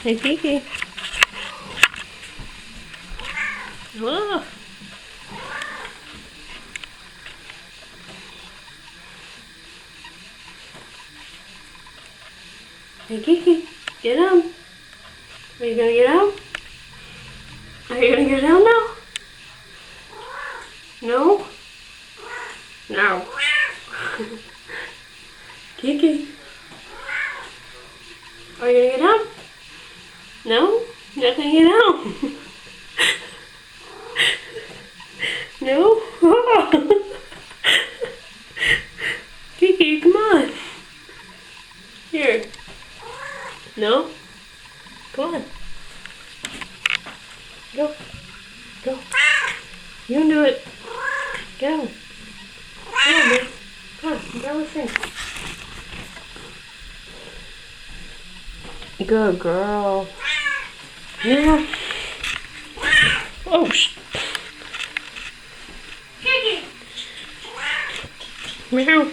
Hey, Kiki. Whoa. Hey, Kiki. Get down. Are you gonna get down? Are you gonna get down now? No? No. Kiki. Are you gonna get down? No? You're not gonna get down? No? Kiki, come on. Here. No? Come on. Go. Go. You can do it. Get on. Come on, man. Come on, grab this thing. Good girl. Now. Oh, Kiki. Meow.